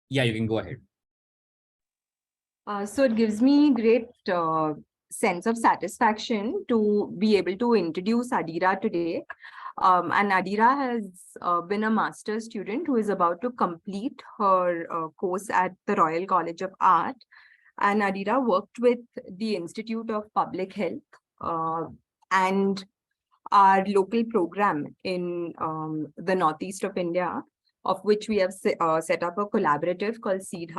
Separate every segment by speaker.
Speaker 1: Yeah, you can go ahead.
Speaker 2: So it gives me great sense of satisfaction to be able to introduce Adira today. And Adira has been a master's student who is about to complete her course at the Royal College of Art. And Adira worked with the Institute of Public Health and our local program in the northeast of India, of which we have set up a collaborative called Seed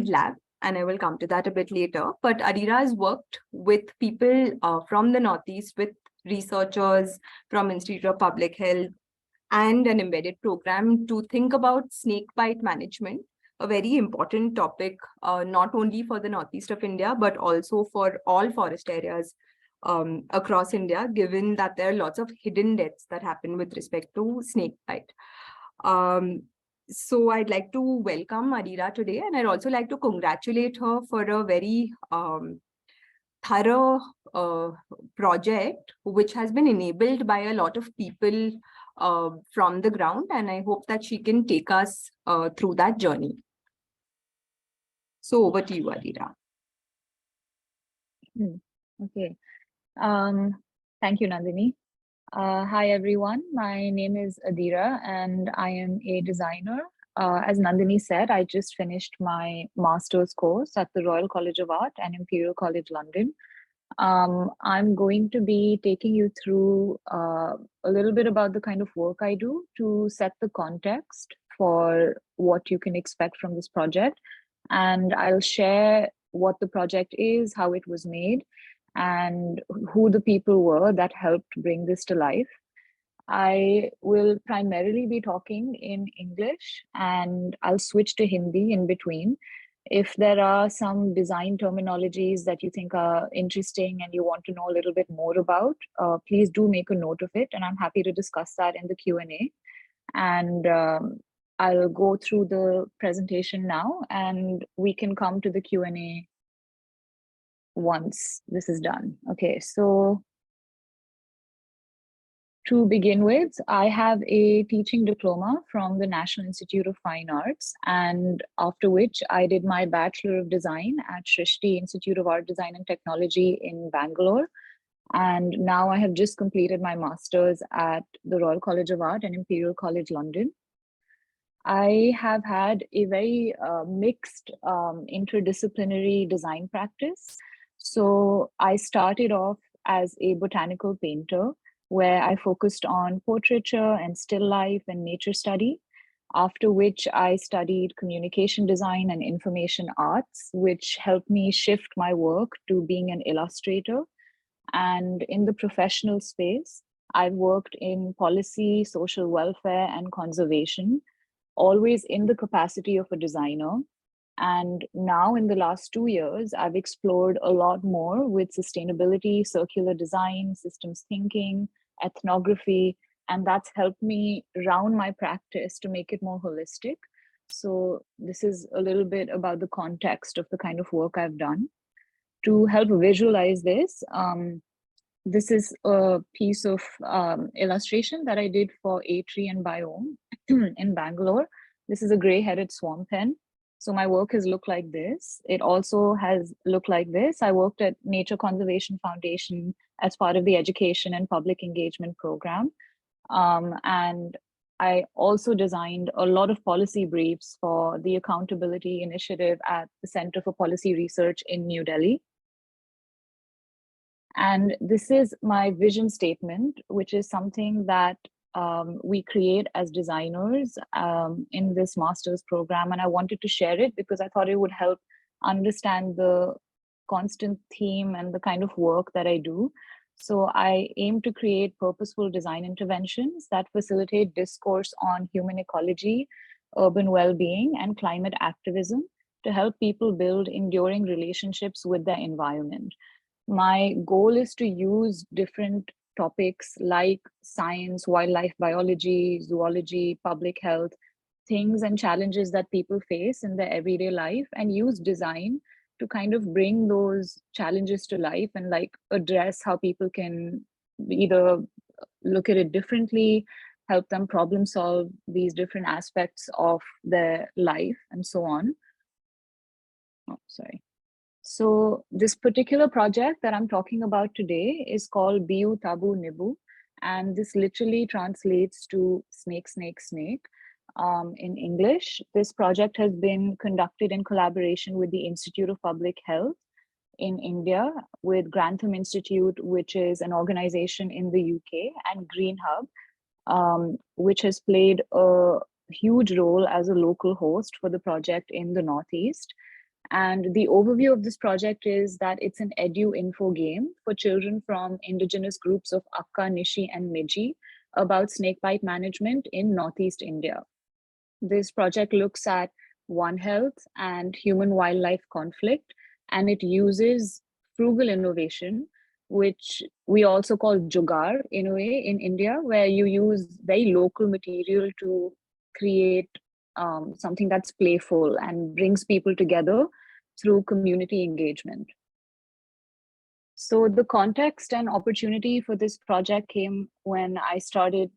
Speaker 2: Lab, and I will come to that a bit later. But Adira has worked with people from the northeast, with researchers from Institute of Public Health and an embedded program to think about snakebite management, a very important topic, not only for the northeast of India, but also for all forest areas across India, given that there are lots of hidden deaths that happen with respect to snakebite. So I'd like to welcome Adira today, and I'd also like to congratulate her for a very thorough project, which has been enabled by a lot of people from the ground, and I hope that she can take us through that journey. So over to you, Adira.
Speaker 3: Okay. Thank you, Nandini. Hi, everyone. My name is Adira, and I am a designer. As Nandini said, I just finished my master's course at the Royal College of Art and Imperial College London. I'm going to be taking you through a little bit about the kind of work I do to set the context for what you can expect from this project. And I'll share what the project is, how it was made, and who the people were that helped bring this to life. I will primarily be talking in English, and I'll switch to Hindi in between. If there are some design terminologies that you think are interesting and you want to know a little bit more about, please do make a note of it, and I'm happy to discuss that in the Q&A. And I'll go through the presentation now, and we can come to the Q&A once this is done. Okay, so to begin with, I have a teaching diploma from the National Institute of Fine Arts, and after which I did my Bachelor of Design at Shrishti Institute of Art, Design and Technology in Bangalore. And now I have just completed my master's at the Royal College of Art and Imperial College London. I have had a very mixed interdisciplinary design practice. So I started off as a botanical painter, where I focused on portraiture and still life and nature study, after which I studied communication design and information arts, which helped me shift my work to being an illustrator. And in the professional space, I've worked in policy, social welfare, and conservation, always in the capacity of a designer. And now in the last 2 years, I've explored a lot more with sustainability, circular design, systems thinking, ethnography, and that's helped me round my practice to make it more holistic. So this is a little bit about the context of the kind of work I've done. To help visualize this, this is a piece of illustration that I did for A Tree and Biome in Bangalore. This is a gray-headed swamp hen. So my work has looked like this. It also has looked like this. I worked at Nature Conservation Foundation as part of the education and public engagement program. And I also designed a lot of policy briefs for the accountability initiative at the Center for Policy Research in New Delhi. And this is my vision statement, which is something that we create as designers in this master's program. And I wanted to share it because I thought it would help understand the constant theme and the kind of work that I do. So I aim to create purposeful design interventions that facilitate discourse on human ecology, urban well-being, and climate activism to help people build enduring relationships with their environment. My goal is to use different topics like science, wildlife biology, zoology, public health, things and challenges that people face in their everyday life, and use design to kind of bring those challenges to life and like address how people can either look at it differently, help them problem solve these different aspects of their life and so on. Oh, sorry. So this particular project that I'm talking about today is called Biyu Tabu Nibew, and this literally translates to snake, snake, snake in English. This project has been conducted in collaboration with the Institute of Public Health in India, with Grantham Institute, which is an organization in the UK, and Green Hub, which has played a huge role as a local host for the project in the Northeast. And the overview of this project is that it's an edu-info game for children from indigenous groups of Pakke, Nyishi, and Miji about snakebite management in Northeast India. This project looks at One Health and human-wildlife conflict, and it uses frugal innovation, which we also call jugaad in a way in India, where you use very local material to create something that's playful and brings people together through community engagement. So the context and opportunity for this project came when I started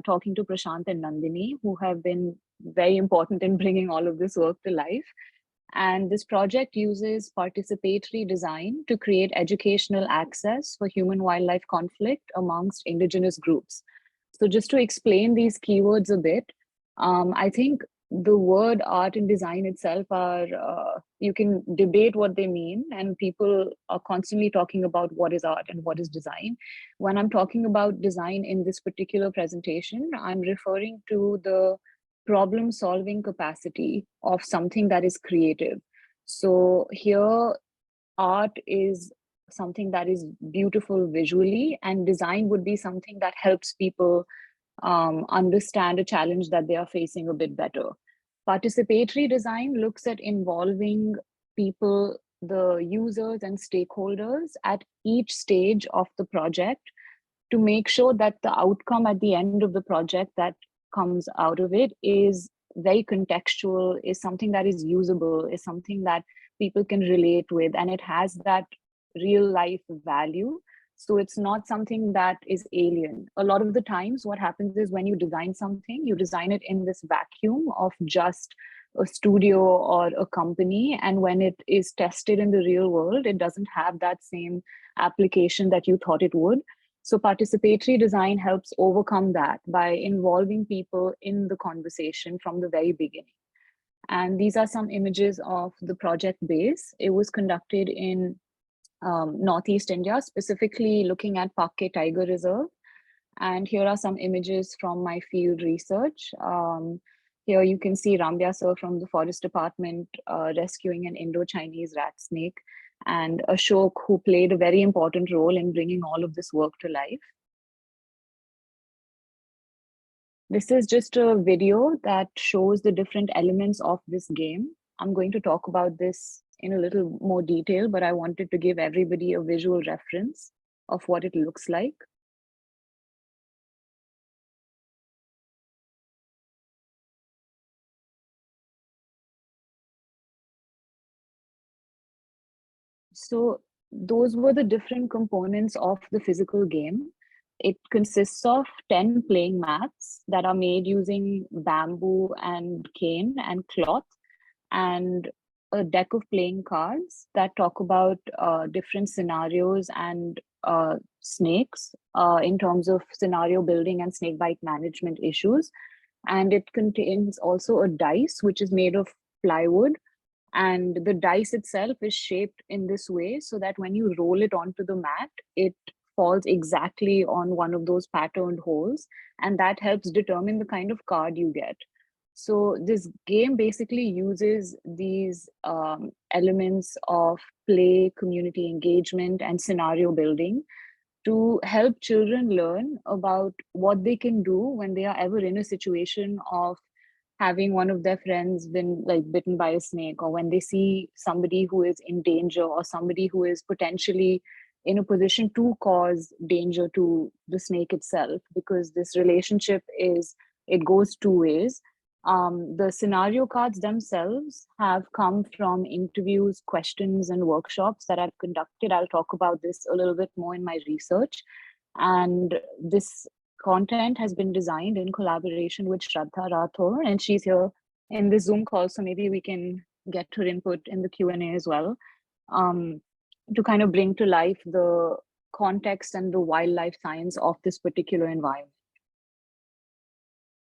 Speaker 3: talking to Prashant and Nandini, who have been very important in bringing all of this work to life. And this project uses participatory design to create educational access for human-wildlife conflict amongst indigenous groups. So just to explain these keywords a bit, I think the word art and design itself are, you can debate what they mean, and people are constantly talking about what is art and what is design. When I'm talking about design in this particular presentation, I'm referring to the problem solving capacity of something that is creative. So here, art is something that is beautiful visually, and design would be something that helps people understand a challenge that they are facing a bit better. Participatory design looks at involving people, the users and stakeholders at each stage of the project to make sure that the outcome at the end of the project that comes out of it is very contextual, is something that is usable, is something that people can relate with, and it has that real life value. So it's not something that is alien. A lot of the times what happens is when you design something, you design it in this vacuum of just a studio or a company. And when it is tested in the real world, it doesn't have that same application that you thought it would. So participatory design helps overcome that by involving people in the conversation from the very beginning. And these are some images of the project base. It was conducted in Northeast India, specifically looking at Pakke Tiger Reserve. And here are some images from my field research. Here you can see Rambya sir from the Forest Department rescuing an Indo-Chinese rat snake, and Ashok, who played a very important role in bringing all of this work to life. This is just a video that shows the different elements of this game. I'm going to talk about this in a little more detail, but I wanted to give everybody a visual reference of what it looks like. So those were the different components of the physical game. It consists of 10 playing mats that are made using bamboo and cane and cloth, and a deck of playing cards that talk about different scenarios and snakes in terms of scenario building and snakebite management issues. And it contains also a dice, which is made of plywood. And the dice itself is shaped in this way so that when you roll it onto the mat, it falls exactly on one of those patterned holes. And that helps determine the kind of card you get. So this game basically uses these elements of play, community engagement, and scenario building to help children learn about what they can do when they are ever in a situation of having one of their friends been like bitten by a snake, or when they see somebody who is in danger, or somebody who is potentially in a position to cause danger to the snake itself, because this relationship is, it goes two ways. The scenario cards themselves have come from interviews, questions, and workshops that I've conducted. I'll talk about this a little bit more in my research. And this content has been designed in collaboration with Shraddha Rathore, and she's here in this Zoom call, so maybe we can get her input in the Q&A as well, to kind of bring to life the context and the wildlife science of this particular environment.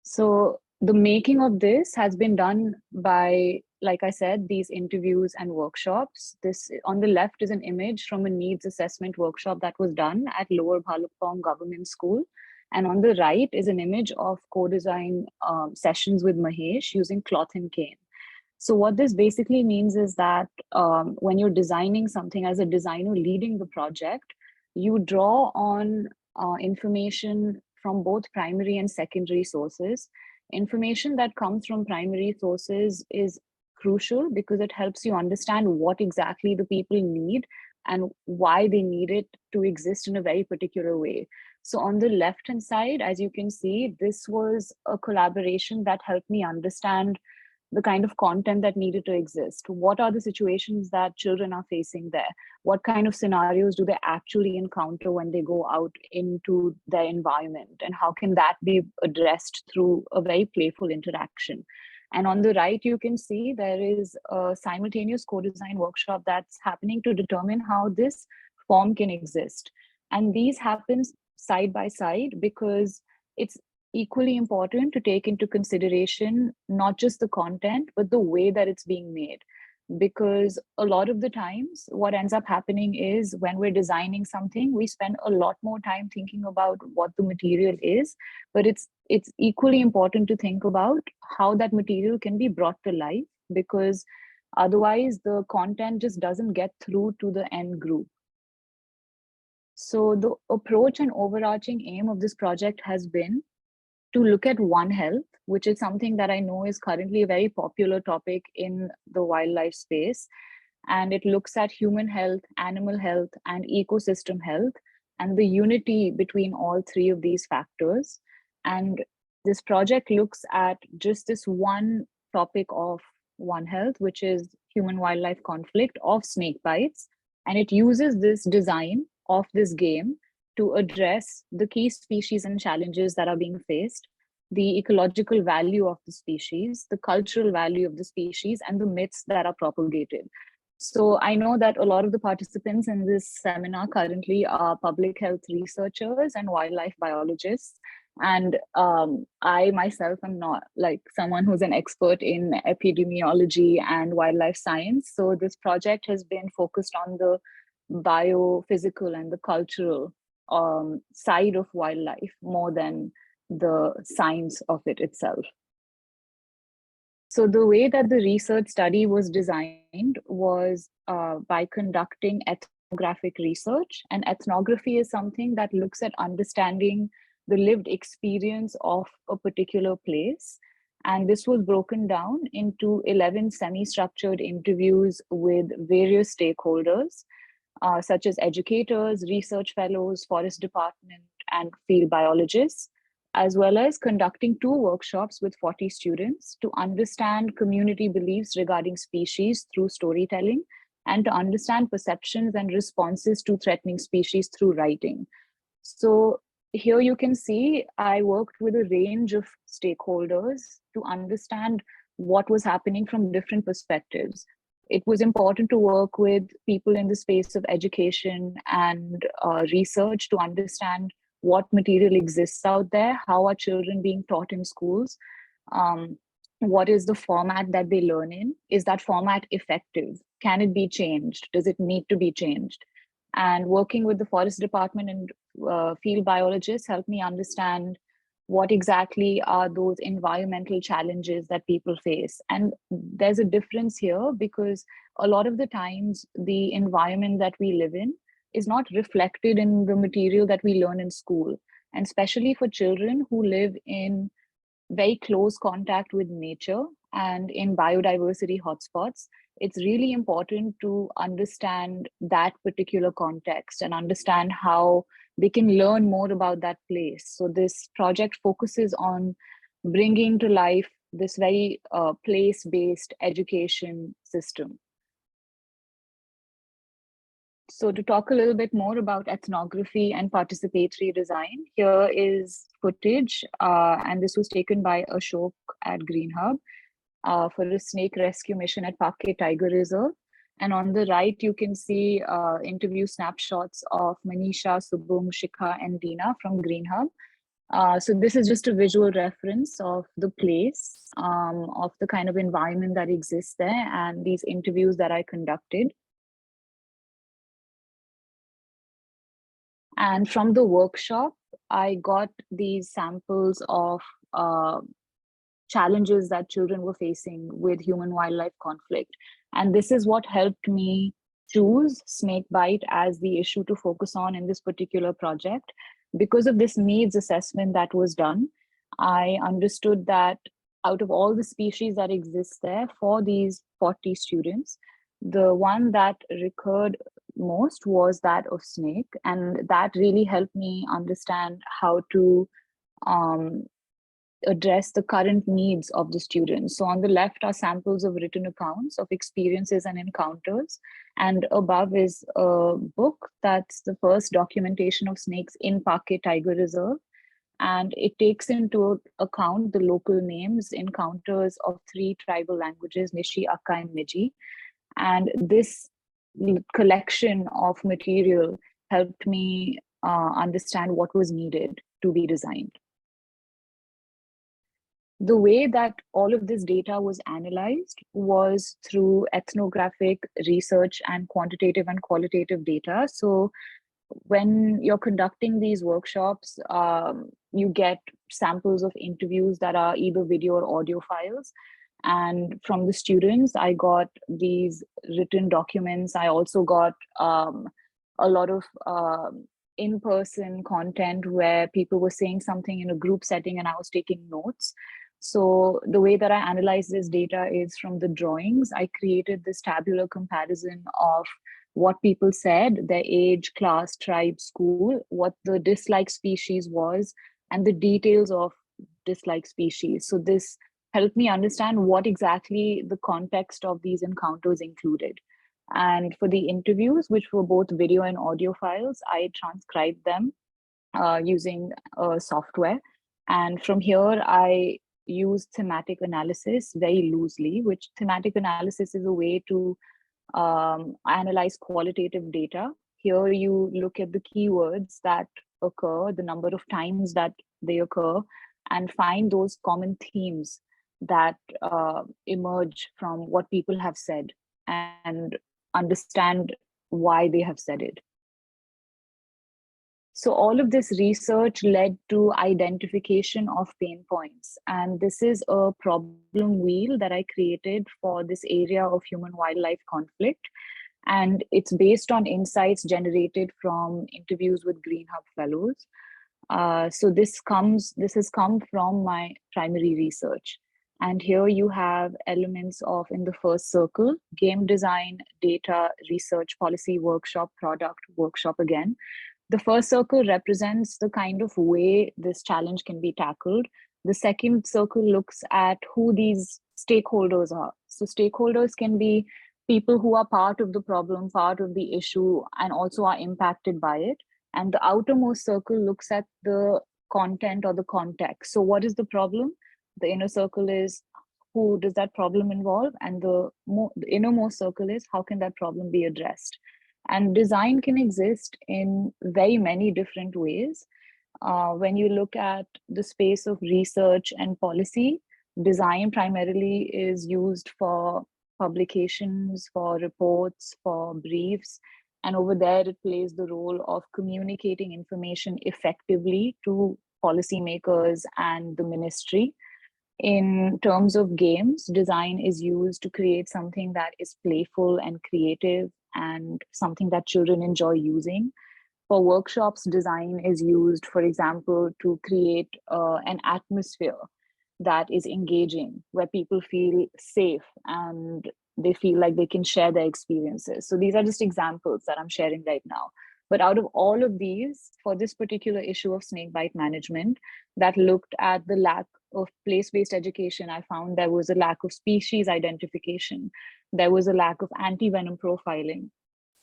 Speaker 3: So the making of this has been done by, like I said, these interviews and workshops. This on the left is an image from a needs assessment workshop that was done at Lower Bhalupong Government School. And on the right is an image of co-design sessions with Mahesh using cloth and cane. So what this basically means is that when you're designing something as a designer leading the project, you draw on information from both primary and secondary sources. Information that comes from primary sources is crucial because it helps you understand what exactly the people need and why they need it to exist in a very particular way. So on the left-hand side, as you can see, this was a collaboration that helped me understand the kind of content that needed to exist. What are the situations that children are facing there? What kind of scenarios do they actually encounter when they go out into their environment? And how can that be addressed through a very playful interaction? And on the right, you can see there is a simultaneous co-design workshop that's happening to determine how this form can exist. And these happen side by side because it's equally important to take into consideration not just the content, but the way that it's being made. Because a lot of the times, what ends up happening is when we're designing something, we spend a lot more time thinking about what the material is, but it's equally important to think about how that material can be brought to life, because otherwise the content just doesn't get through to the end group. So the approach and overarching aim of this project has been to look at One Health, which is something that I know is currently a very popular topic in the wildlife space. And it looks at human health, animal health, and ecosystem health, and the unity between all three of these factors. And this project looks at just this one topic of One Health, which is human-wildlife conflict of snake bites. And it uses this design of this game to address the key species and challenges that are being faced, the ecological value of the species, the cultural value of the species, and the myths that are propagated. So I know that a lot of the participants in this seminar currently are public health researchers and wildlife biologists. And I myself am not like someone who's an expert in epidemiology and wildlife science. So this project has been focused on the biophysical and the cultural side of wildlife more than the science of it itself. So the way that the research study was designed was by conducting ethnographic research. And ethnography is something that looks at understanding the lived experience of a particular place. And this was broken down into 11 semi-structured interviews with various stakeholders, such as educators, research fellows, forest department, and field biologists, as well as conducting 2 workshops with 40 students to understand community beliefs regarding species through storytelling and to understand perceptions and responses to threatening species through writing. So here you can see I worked with a range of stakeholders to understand what was happening from different perspectives. It was important to work with people in the space of education and research to understand what material exists out there, how are children being taught in schools, what is the format that they learn in, is that format effective, can it be changed, does it need to be changed? And working with the forest department and field biologists helped me understand what exactly are those environmental challenges that people face. And there's a difference here because a lot of the times the environment that we live in is not reflected in the material that we learn in school. And especially for children who live in very close contact with nature and in biodiversity hotspots, it's really important to understand that particular context and understand how they can learn more about that place. So this project focuses on bringing to life this very place-based education system. So to talk a little bit more about ethnography and participatory design, here is footage, and this was taken by Ashok at Green Hub for a snake rescue mission at Pakke Tiger Reserve. And on the right, you can see interview snapshots of Manisha, Subbu, Shikha, and Dina from Green Hub. So this is just a visual reference of the place, of the kind of environment that exists there, and these interviews that I conducted. And from the workshop, I got these samples of challenges that children were facing with human-wildlife conflict. And this is what helped me choose snakebite as the issue to focus on in this particular project. Because of this needs assessment that was done, I understood that out of all the species that exist there for these 40 students, the one that recurred most was that of snake. And that really helped me understand how to address the current needs of the students. So on the left are samples of written accounts of experiences and encounters. And above is a book that's the first documentation of snakes in Pakke Tiger Reserve. And it takes into account the local names, encounters of 3 tribal languages, Nishi, Akka, and Miji. And this collection of material helped me understand what was needed to be designed. The way that all of this data was analyzed was through ethnographic research and quantitative and qualitative data. So when you're conducting these workshops, you get samples of interviews that are either video or audio files. And from the students, I got these written documents. I also got a lot of in-person content where people were saying something in a group setting and I was taking notes. So the way that I analyze this data is from the drawings. I created this tabular comparison of what people said, their age, class, tribe, school, what the dislike species was, and the details of dislike species. So this helped me understand what exactly the context of these encounters included. And for the interviews, which were both video and audio files, I transcribed them using software. And from here, I use thematic analysis very loosely, which thematic analysis is a way to analyze qualitative data. Here you look at the keywords that occur, the number of times that they occur, and find those common themes that emerge from what people have said and understand why they have said it. So all of this research led to identification of pain points. And this is a problem wheel that I created for this area of human-wildlife conflict. And it's based on insights generated from interviews with Green Hub Fellows. So this has come from my primary research. And here you have elements of, in the first circle, game design, data, research, policy, workshop, product, workshop again. The first circle represents the kind of way this challenge can be tackled. The second circle looks at who these stakeholders are. So stakeholders can be people who are part of the problem, part of the issue, and also are impacted by it. And the outermost circle looks at the content or the context. So what is the problem? The inner circle is who does that problem involve? And the innermost circle is how can that problem be addressed? And design can exist in very many different ways. When you look at the space of research and policy, design primarily is used for publications, for reports, for briefs. And over there, it plays the role of communicating information effectively to policymakers and the ministry. In terms of games, design is used to create something that is playful and creative and something that children enjoy using. For workshops, design is used, for example, to create an atmosphere that is engaging, where people feel safe and they feel like they can share their experiences. So these are just examples that I'm sharing right now. But out of all of these, for this particular issue of snakebite management that looked at the lack of place-based education, I found there was a lack of species identification. There was a lack of anti-venom profiling.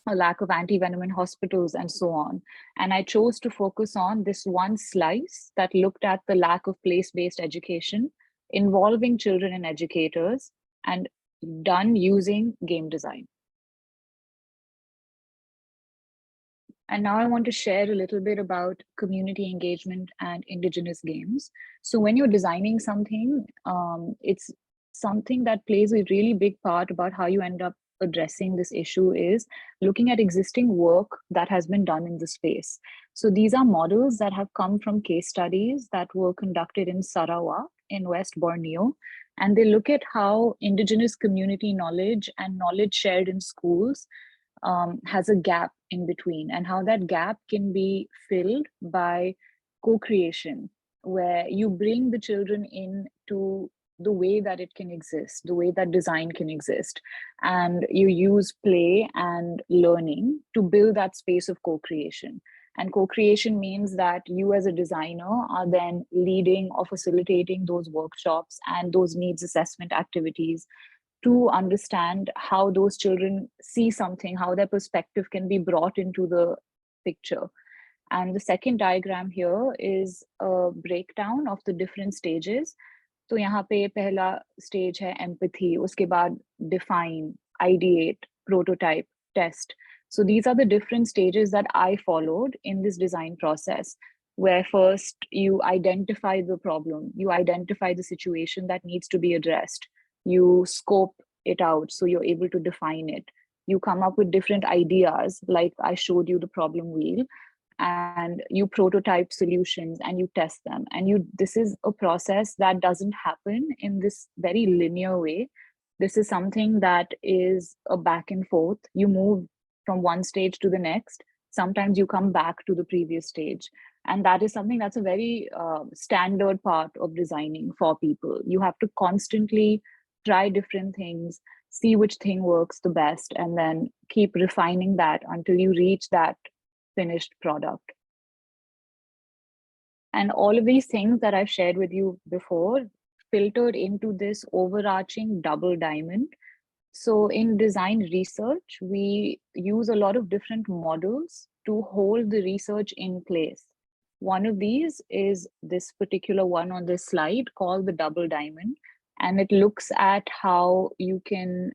Speaker 3: a lack of anti-venom in hospitals, and so on. And I chose to focus on this one slice that looked at the lack of place-based education involving children and educators, and done using game design. And now I want to share a little bit about community engagement and Indigenous games. So when you're designing something, it's something that plays a really big part about how you end up addressing this issue is looking at existing work that has been done in the space. So these are models that have come from case studies that were conducted in Sarawak in West Borneo. And they look at how Indigenous community knowledge and knowledge shared in schools has a gap in between, and how that gap can be filled by co-creation, where you bring the children into the way that it can exist, the way that design can exist, and you use play and learning to build that space of co-creation. And co-creation means that you as a designer are then leading or facilitating those workshops and those needs assessment activities to understand how those children see something, how their perspective can be brought into the picture. And the second diagram here is a breakdown of the different stages. तो यहाँ पे पहला stage है empathy, उसके बाद define, ideate, prototype, test. So these are the different stages that I followed in this design process, where first you identify the problem, you identify the situation that needs to be addressed, you scope it out so you're able to define it, you come up with different ideas, like I showed you the problem wheel, and you prototype solutions and you test them. And this is a process that doesn't happen in this very linear way. This is something that is a back and forth. You move from one stage to the next. Sometimes you come back to the previous stage. And that is something that's a very standard part of designing for people. You have to constantly try different things, see which thing works the best, and then keep refining that until you reach that finished product. And all of these things that I've shared with you before filtered into this overarching double diamond. So in design research, we use a lot of different models to hold the research in place. One of these is this particular one on this slide called the double diamond. And it looks at how you can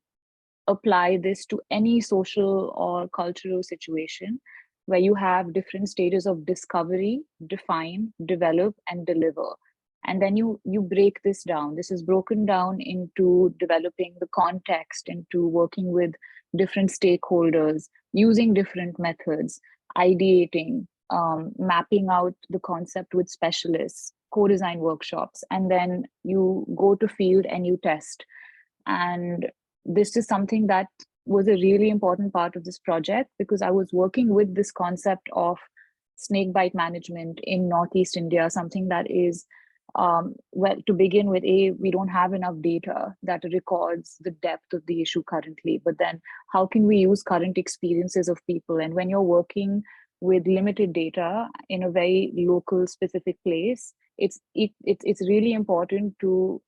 Speaker 3: apply this to any social or cultural situation where you have different stages of discovery, define, develop, and deliver. And then you break this down. This is broken down into developing the context, into working with different stakeholders, using different methods, ideating, mapping out the concept with specialists, co-design workshops, and then you go to field and you test. And this is something that was a really important part of this project, because I was working with this concept of snakebite management in Northeast India, something that is, well, to begin with, we don't have enough data that records the depth of the issue currently, but then how can we use current experiences of people? And when you're working with limited data in a very local specific place, it's really important to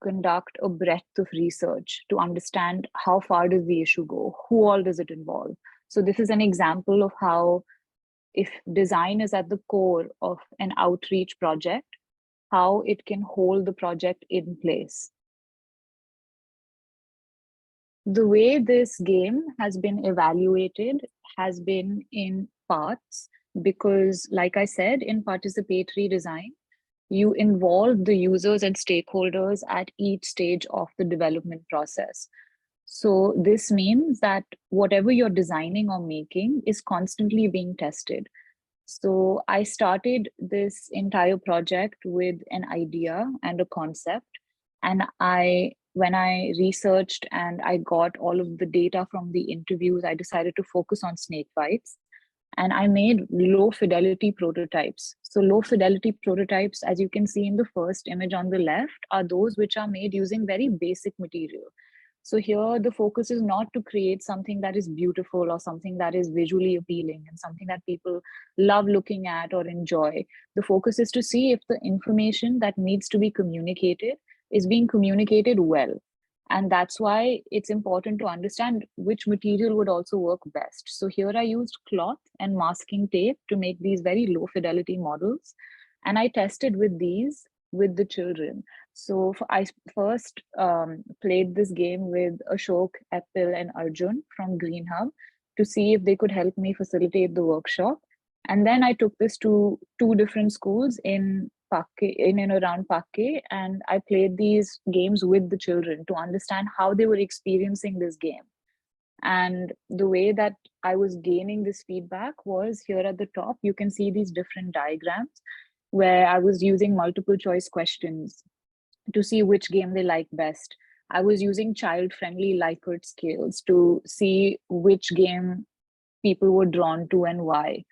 Speaker 3: conduct a breadth of research to understand how far does the issue go, who all does it involve. So this is an example of how, if design is at the core of an outreach project, how it can hold the project in place. The way this game has been evaluated has been in parts, because like I said, in participatory design, you involve the users and stakeholders at each stage of the development process. So this means that whatever you're designing or making is constantly being tested. So I started this entire project with an idea and a concept. And when I researched and I got all of the data from the interviews, I decided to focus on snake bites. And I made low fidelity prototypes. So low fidelity prototypes, as you can see in the first image on the left, are those which are made using very basic material. So here the focus is not to create something that is beautiful or something that is visually appealing and something that people love looking at or enjoy. The focus is to see if the information that needs to be communicated is being communicated well. And that's why it's important to understand which material would also work best. So here I used cloth and masking tape to make these very low fidelity models. And I tested with these with the children. So I first played this game with Ashok, Epil, and Arjun from Green Hub to see if they could help me facilitate the workshop. And then I took this to two different schools in Pakke, in and around Pakke, and I played these games with the children to understand how they were experiencing this game. And the way that I was gaining this feedback was here at the top, you can see these different diagrams where I was using multiple choice questions to see which game they like best. I was using child-friendly Likert scales to see which game people were drawn to and why.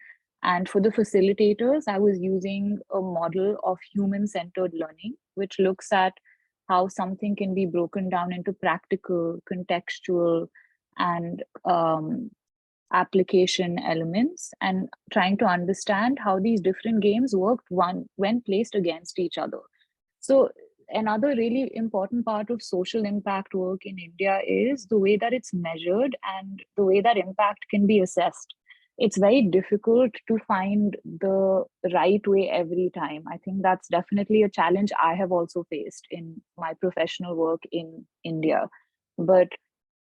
Speaker 3: And for the facilitators, I was using a model of human-centered learning, which looks at how something can be broken down into practical, contextual, and application elements, and trying to understand how these different games worked when placed against each other. So another really important part of social impact work in India is the way that it's measured and the way that impact can be assessed. It's very difficult to find the right way every time. I think that's definitely a challenge I have also faced in my professional work in India. But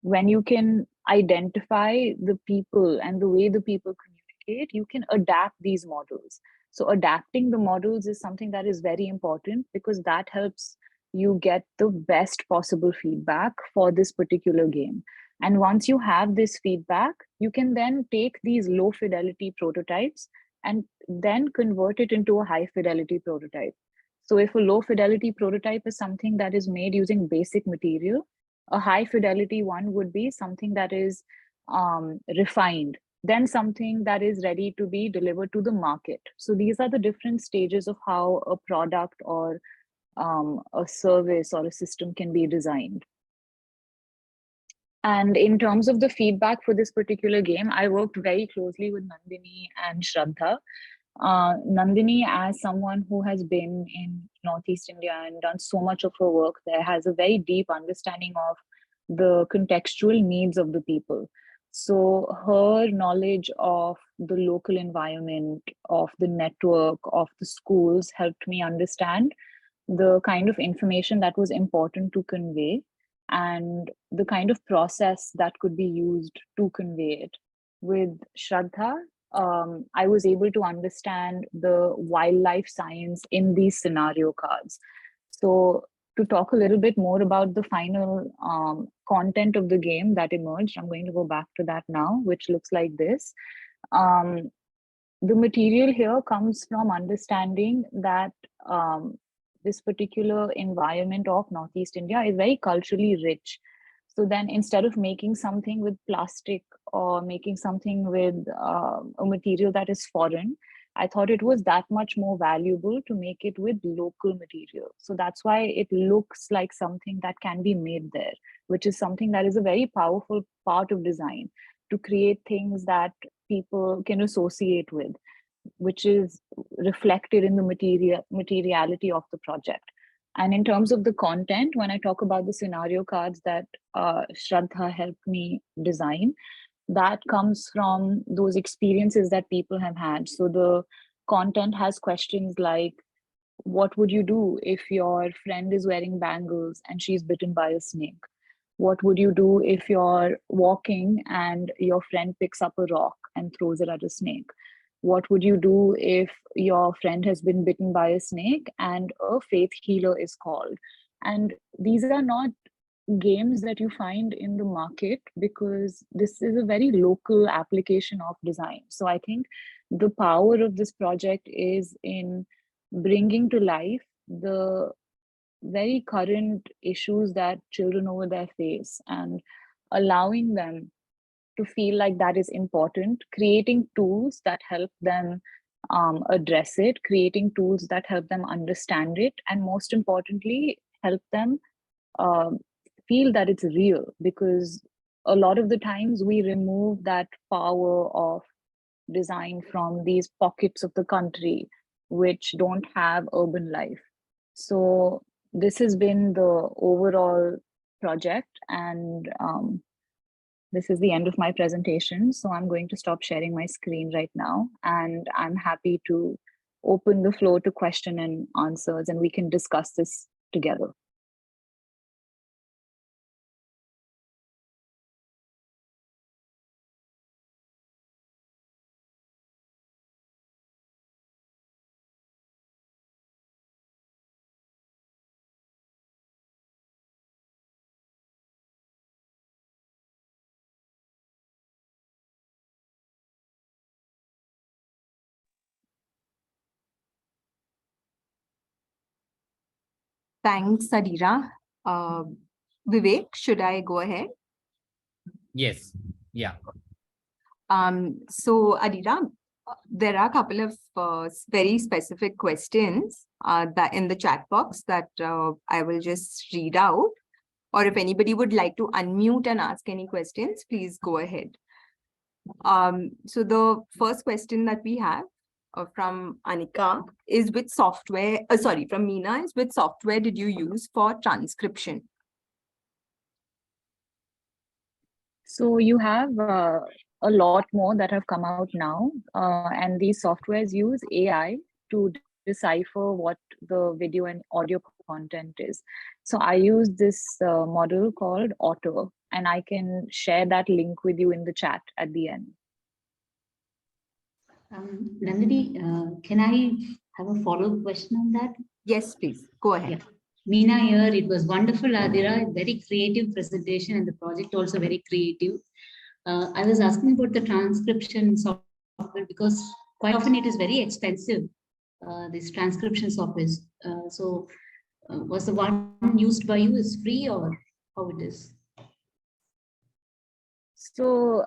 Speaker 3: when you can identify the people and the way the people communicate, you can adapt these models. So adapting the models is something that is very important because that helps you get the best possible feedback for this particular game. And once you have this feedback, you can then take these low fidelity prototypes and then convert it into a high fidelity prototype. So if a low fidelity prototype is something that is made using basic material, a high fidelity one would be something that is refined, then something that is ready to be delivered to the market. So these are the different stages of how a product or a service or a system can be designed. And in terms of the feedback for this particular game, I worked very closely with Nandini and Shraddha. Nandini, as someone who has been in Northeast India and done so much of her work there, has a very deep understanding of the contextual needs of the people. So her knowledge of the local environment, of the network, of the schools helped me understand the kind of information that was important to convey and the kind of process that could be used to convey it. With Shraddha, I was able to understand the wildlife science in these scenario cards. So to talk a little bit more about the final content of the game that emerged, I'm going to go back to that now, which looks like this. The material here comes from understanding that this particular environment of Northeast India is very culturally rich. So then instead of making something with plastic or making something with a material that is foreign, I thought it was that much more valuable to make it with local material. So that's why it looks like something that can be made there, which is something that is a very powerful part of design, to create things that people can associate with, which is reflected in the materiality of the project. And in terms of the content, when I talk about the scenario cards that Shraddha helped me design, that comes from those experiences that people have had. So the content has questions like, what would you do if your friend is wearing bangles and she's bitten by a snake? What would you do if you're walking and your friend picks up a rock and throws it at a snake? What would you do if your friend has been bitten by a snake and a faith healer is called? And these are not games that you find in the market because this is a very local application of design. So I think the power of this project is in bringing to life the very current issues that children over there face and allowing them to feel like that is important, creating tools that help them address it, creating tools that help them understand it, and most importantly, help them um, feel that it's real. Because a lot of the times we remove that power of design from these pockets of the country which don't have urban life. So this has been the overall project. And this is the end of my presentation. So I'm going to stop sharing my screen right now. And I'm happy to open the floor to question and answers, and we can discuss this together.
Speaker 2: Thanks, Adira. Vivek, should I go ahead?
Speaker 1: Yes. Yeah.
Speaker 2: So Adira, there are a couple of very specific questions that in the chat box that I will just read out. Or if anybody would like to unmute and ask any questions, please go ahead. So the first question that we have from Anika is which software, from Meena is which software did you use for transcription?
Speaker 3: So you have a lot more that have come out now, and these softwares use AI to decipher what the video and audio content is. So I use this model called Otter, and I can share that link with you in the chat at the end.
Speaker 4: Nandini, can I have a follow-up question on that?
Speaker 2: Yes, please. Go ahead.
Speaker 4: Yeah. Meena here, it was wonderful, Adira, very creative presentation, and the project also very creative. I was asking about the transcription software because quite often it is very expensive, this transcription software. Was the one used by you is free or how it is?
Speaker 3: So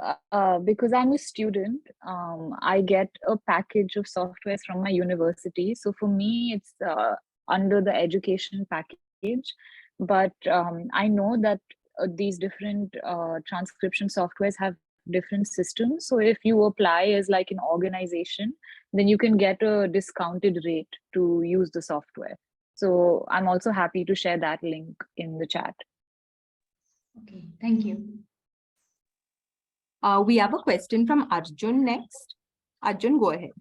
Speaker 3: because I'm a student, I get a package of softwares from my university. So for me, it's under the education package. But I know that these different transcription softwares have different systems. So if you apply as like an organization, then you can get a discounted rate to use the software. So I'm also happy to share that link in the chat.
Speaker 4: Okay, thank you.
Speaker 2: We have a question from Arjun next. Arjun, go ahead.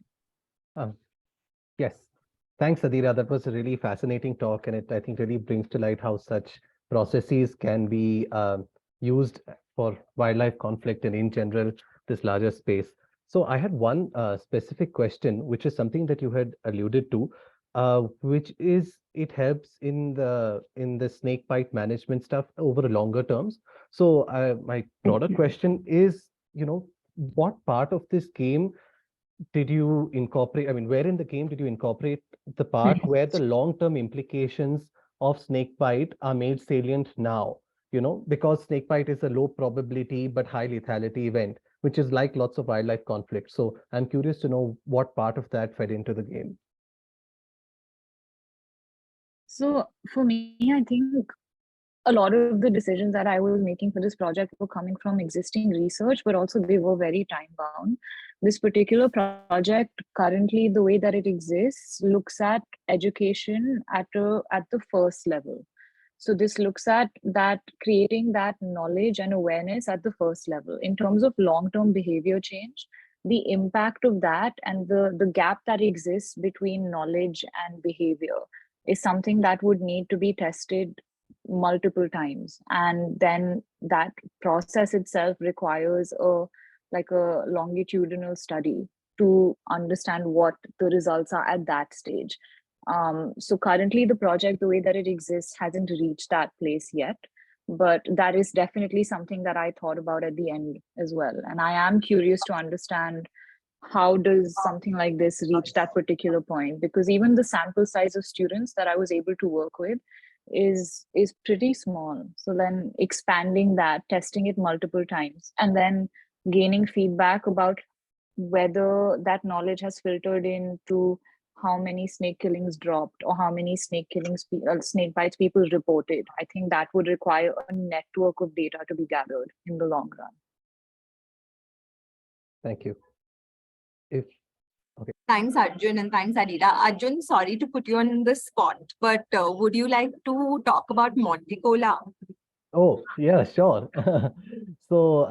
Speaker 5: Yes, thanks, Adira. That was a really fascinating talk, and it, I think, really brings to light how such processes can be used for wildlife conflict and in general, this larger space. So I had one specific question, which is something that you had alluded to, which is it helps in the snakebite management stuff over longer terms. So my broader question is, what part of this game did you incorporate? I mean, where in the game did you incorporate the part where the long-term implications of snakebite are made salient now? Because snakebite is a low probability but high lethality event, which is like lots of wildlife conflicts. So I'm curious to know what part of that fed into the game.
Speaker 3: So for me, I think a lot of the decisions that I was making for this project were coming from existing research, but also they were very time bound. This particular project, currently, the way that it exists, looks at education at the first level. So this looks at that, creating that knowledge and awareness at the first level. In terms of long-term behavior change, the impact of that and the gap that exists between knowledge and behavior is something that would need to be tested multiple times, and then that process itself requires a longitudinal study to understand what the results are at that stage. So currently the project, the way that it exists, hasn't reached that place yet, but that is definitely something that I thought about at the end as well. And I am curious to understand how does something like this reach that particular point, because even the sample size of students that I was able to work with is pretty small. So then expanding that, testing it multiple times, and then gaining feedback about whether that knowledge has filtered into how many snake killings dropped or how many snake killings, snake bites people reported. I think that would require a network of data to be gathered in the long run.
Speaker 5: Thank you. Okay.
Speaker 2: Thanks, Arjun, and thanks, Adira. Arjun, sorry to put you on the spot, but would you like to talk about Monticola?
Speaker 5: Oh, yeah, sure. So,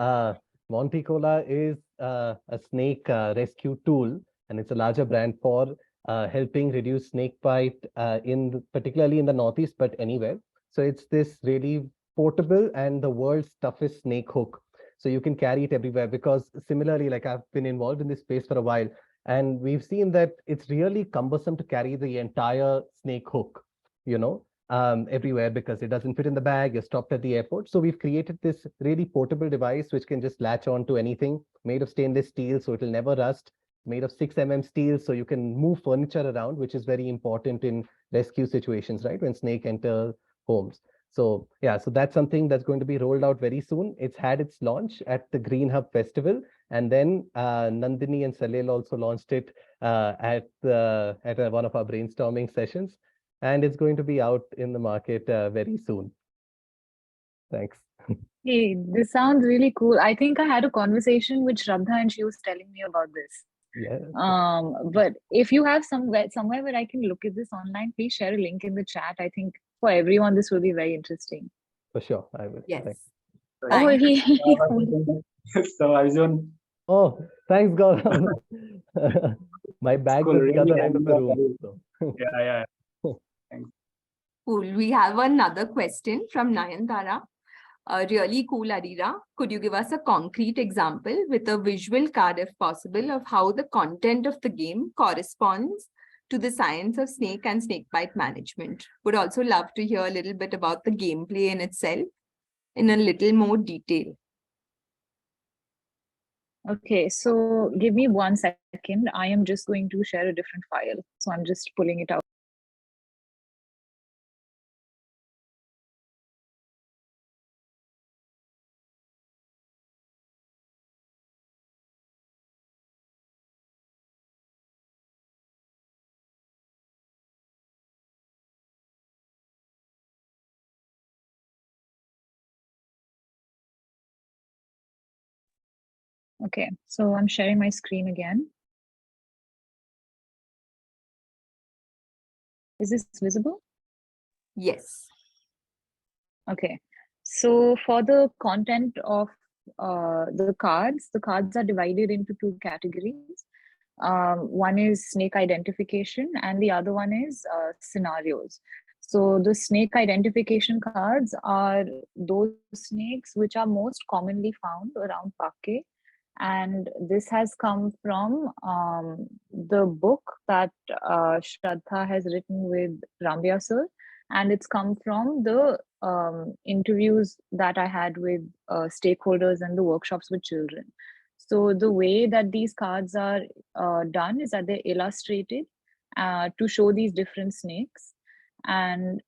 Speaker 5: Monticola is a snake rescue tool, and it's a larger brand for helping reduce snake bite particularly in the Northeast, but anywhere. So it's this really portable and the world's toughest snake hook. So you can carry it everywhere because similarly, like I've been involved in this space for a while, and we've seen that it's really cumbersome to carry the entire snake hook, you know everywhere because it doesn't fit in the bag. You're stopped at the airport. So we've created this really portable device which can just latch on to anything, made of stainless steel, so it'll never rust, made of 6 mm steel, so you can move furniture around, which is very important in rescue situations, right? When snake enter homes. So yeah, so that's something that's going to be rolled out very soon. It's had its launch at the Green Hub Festival, and then Nandini and Salil also launched it at one of our brainstorming sessions, and it's going to be out in the market very soon. Thanks.
Speaker 3: Hey, this sounds really cool. I think I had a conversation with Shraddha and she was telling me about this.
Speaker 5: Yeah.
Speaker 3: But if you have somewhere where I can look at this online, please share a link in the chat. I think for everyone, this will be very interesting.
Speaker 5: For sure, I will.
Speaker 2: Yes.
Speaker 5: Thanks.
Speaker 3: Oh,
Speaker 2: Thanks.
Speaker 6: So I was on.
Speaker 5: Oh, thanks, Gaurav. My bag's
Speaker 6: Cool,
Speaker 5: at the
Speaker 6: really
Speaker 5: other end of the
Speaker 6: hands-on,
Speaker 5: room.
Speaker 6: very-
Speaker 5: So.
Speaker 6: Yeah.
Speaker 2: Cool. We have another question from Nayantara. Really cool, Adira. Could you give us a concrete example with a visual card, if possible, of how the content of the game corresponds to the science of snake and snakebite management? Would also love to hear a little bit about the gameplay in itself in a little more detail.
Speaker 3: Okay, so give me 1 second. I am just going to share a different file. So I'm just pulling it out. Okay, so I'm sharing my screen again. Is this visible?
Speaker 2: Yes.
Speaker 3: Okay, so for the content of the cards are divided into 2 categories. One is snake identification and the other one is scenarios. So the snake identification cards are those snakes which are most commonly found around Pakke. And this has come from the book that Shraddha has written with Rambya sir. And it's come from the interviews that I had with stakeholders and the workshops with children. So the way that these cards are done is that they're illustrated to show these different snakes. And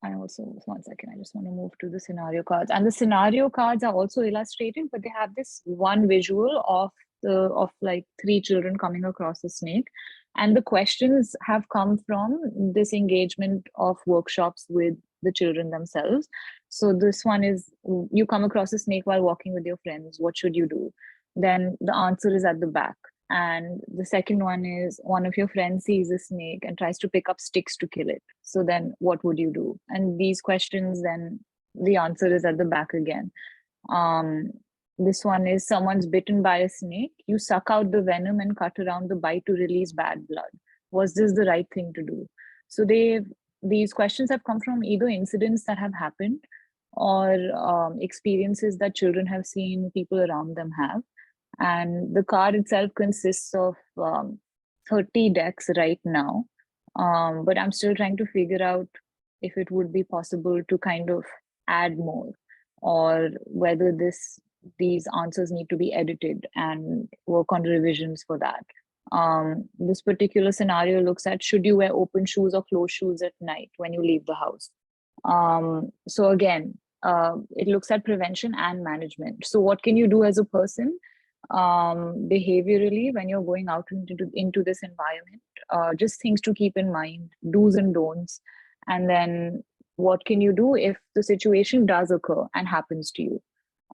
Speaker 3: I also, 1 second, I just want to move to the scenario cards. And the scenario cards are also illustrated, but they have this one visual of like 3 children coming across a snake. And the questions have come from this engagement of workshops with the children themselves. So this one is, you come across a snake while walking with your friends, what should you do? Then the answer is at the back. And the second one is, one of your friends sees a snake and tries to pick up sticks to kill it. So then what would you do? And these questions, then the answer is at the back again. This one is, someone's bitten by a snake. You suck out the venom and cut around the bite to release bad blood. Was this the right thing to do? So these questions have come from either incidents that have happened or experiences that children have seen people around them have. And the card itself consists of 30 decks right now. But I'm still trying to figure out if it would be possible to kind of add more, or whether these answers need to be edited and work on revisions for that. This particular scenario looks at, should you wear open shoes or closed shoes at night when you leave the house? So again, it looks at prevention and management. So what can you do as a person behaviorally when you're going out into this environment? Just things to keep in mind, do's and don'ts. And then what can you do if the situation does occur and happens to you?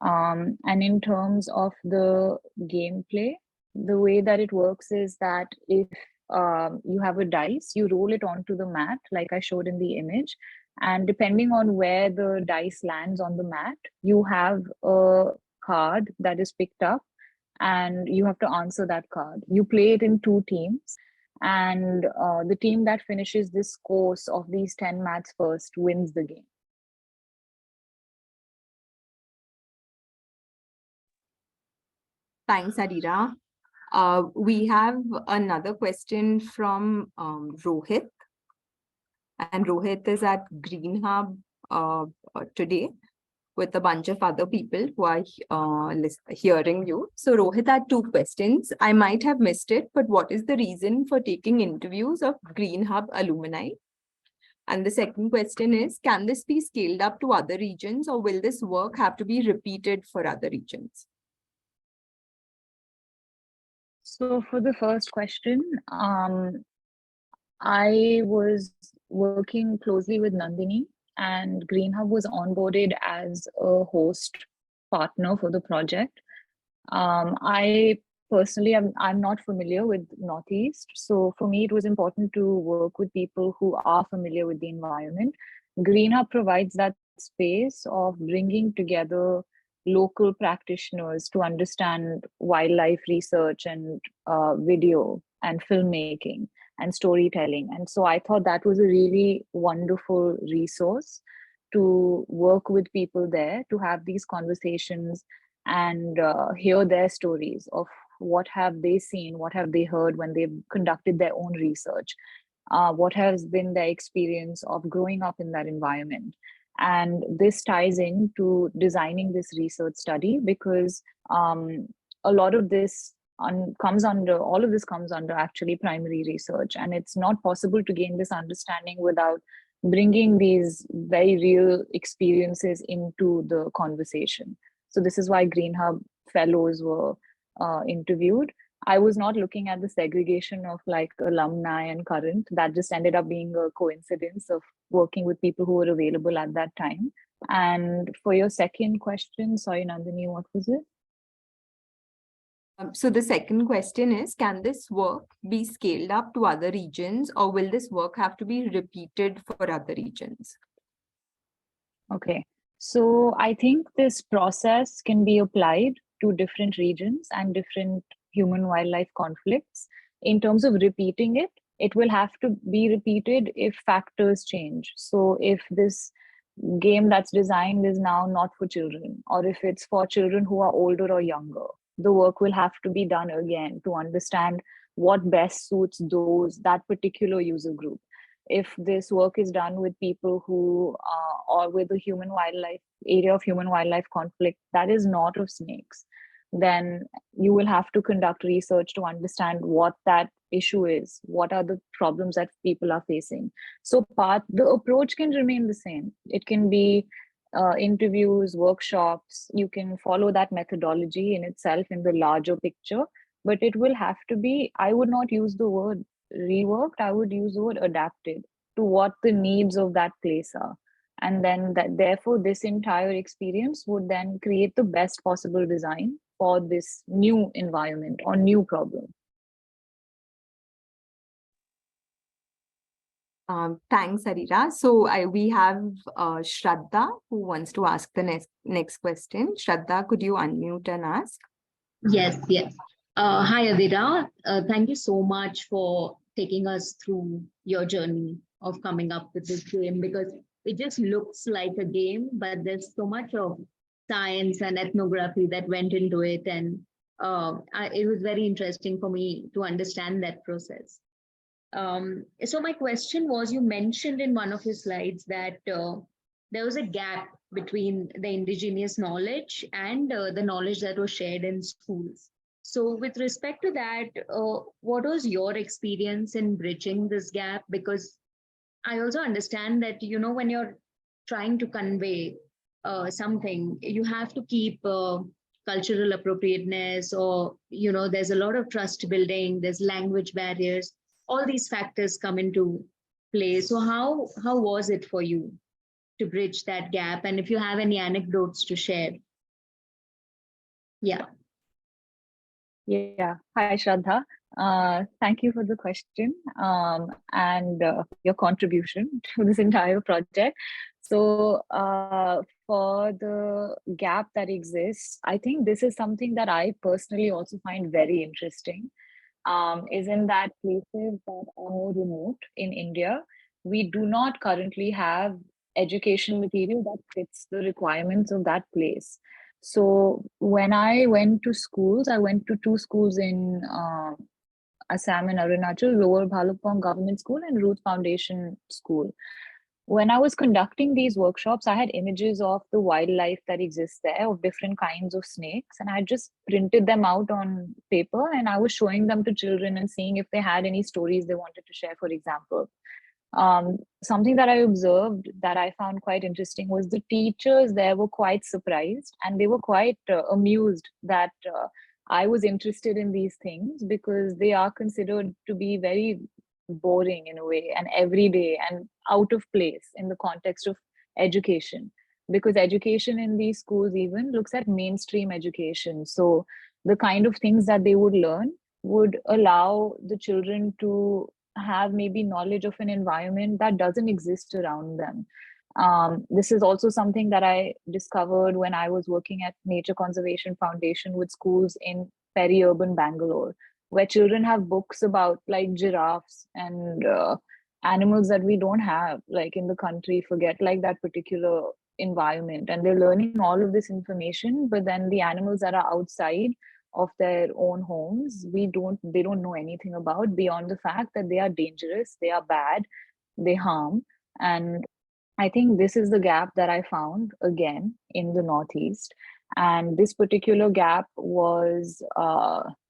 Speaker 3: And in terms of the gameplay, the way that it works is that if you have a dice, you roll it onto the mat, like I showed in the image. And depending on where the dice lands on the mat, you have a card that is picked up and you have to answer that card. You play it in 2 teams, and the team that finishes this course of these 10 mats first wins the game.
Speaker 2: Thanks, Adira. We have another question from Rohit. And Rohit is at Green Hub today with a bunch of other people who are hearing you. So Rohit had 2 questions. I might have missed it, but what is the reason for taking interviews of Green Hub alumni? And the second question is, can this be scaled up to other regions, or will this work have to be repeated for other regions?
Speaker 3: So for the first question, I was working closely with Nandini, and Green Hub was onboarded as a host partner for the project. I personally, I'm not familiar with Northeast. So for me, it was important to work with people who are familiar with the environment. Green Hub provides that space of bringing together local practitioners to understand wildlife research and video and filmmaking and storytelling. And so I thought that was a really wonderful resource to work with people there, to have these conversations and hear their stories of what have they seen, what have they heard when they've conducted their own research, what has been their experience of growing up in that environment. And this ties into designing this research study, because a lot of this comes under actually primary research, and it's not possible to gain this understanding without bringing these very real experiences into the conversation. So this is why Green Hub fellows were interviewed. I was not looking at the segregation of like alumni and current. That just ended up being a coincidence of working with people who were available at that time. And for your second question, sorry, Nandini, what was it?
Speaker 2: So the second question is, can this work be scaled up to other regions, or will this work have to be repeated for other regions?
Speaker 3: Okay, so I think this process can be applied to different regions and different human-wildlife conflicts. In terms of repeating it, it will have to be repeated if factors change. So if this game that's designed is now not for children, or if it's for children who are older or younger, the work will have to be done again to understand what best suits that particular user group. If this work is done with people who or with the area of human wildlife conflict that is not of snakes, then you will have to conduct research to understand what that issue is, what are the problems that people are facing. So the approach can remain the same. It can be interviews, workshops. You can follow that methodology in itself in the larger picture, but it will have to be, I would not use the word reworked, I would use the word adapted to what the needs of that place are. And then therefore this entire experience would then create the best possible design for this new environment or new problem.
Speaker 2: Thanks, Adira. So we have Shraddha who wants to ask the next question. Shraddha, could you unmute and ask?
Speaker 7: Yes. Hi, Adira. Thank you so much for taking us through your journey of coming up with this game, because it just looks like a game, but there's so much of science and ethnography that went into it. And it was very interesting for me to understand that process. So my question was, you mentioned in one of your slides that there was a gap between the indigenous knowledge and the knowledge that was shared in schools. So with respect to that, what was your experience in bridging this gap? Because I also understand that, when you're trying to convey something, you have to keep cultural appropriateness, or, there's a lot of trust building, there's language barriers, all these factors come into play. So how was it for you to bridge that gap? And if you have any anecdotes to share. Yeah.
Speaker 3: Yeah. Hi, Shraddha. Thank you for the question and your contribution to this entire project. So for the gap that exists, I think this is something that I personally also find very interesting. Is in that places that are more remote in India, we do not currently have education material that fits the requirements of that place. So when I went to schools, I went to two schools in Assam and Arunachal, Lower Bhalupong Government School and Ruth Foundation School. When I was conducting these workshops, I had images of the wildlife that exists there, of different kinds of snakes, and I just printed them out on paper and I was showing them to children and seeing if they had any stories they wanted to share, for example. Something that I observed that I found quite interesting was the teachers there were quite surprised and they were quite amused that I was interested in these things because they are considered to be very boring in a way and everyday and out of place in the context of education, because education in these schools even looks at mainstream education. So the kind of things that they would learn would allow the children to have maybe knowledge of an environment that doesn't exist around them. This is also something that I discovered when I was working at Nature Conservation Foundation with schools in peri-urban Bangalore, where children have books about like giraffes and animals that we don't have like in the country, forget like that particular environment, and they're learning all of this information, but then the animals that are outside of their own homes, they don't know anything about, beyond the fact that they are dangerous, they are bad, they harm. And I think this is the gap that I found again in the Northeast. And this particular gap was